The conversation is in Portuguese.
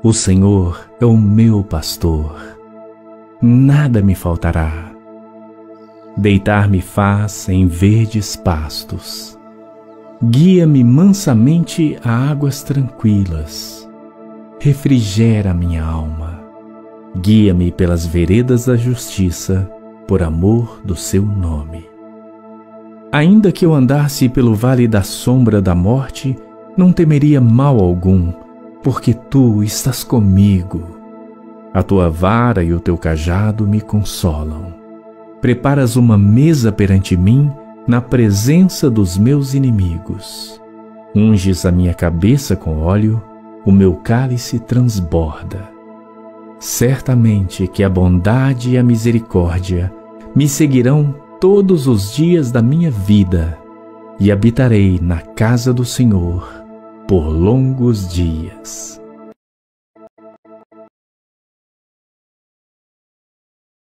O Senhor é o meu pastor, nada me faltará. Deitar-me faz em verdes pastos. Guia-me mansamente a águas tranquilas. Refrigera minha alma. Guia-me pelas veredas da justiça, por amor do seu nome. Ainda que eu andasse pelo vale da sombra da morte, não temeria mal algum, porque tu estás comigo. A tua vara e o teu cajado me consolam. Preparas uma mesa perante mim, na presença dos meus inimigos. Unges a minha cabeça com óleo, o meu cálice transborda. Certamente que a bondade e a misericórdia me seguirão todos os dias da minha vida, e habitarei na casa do Senhor por longos dias.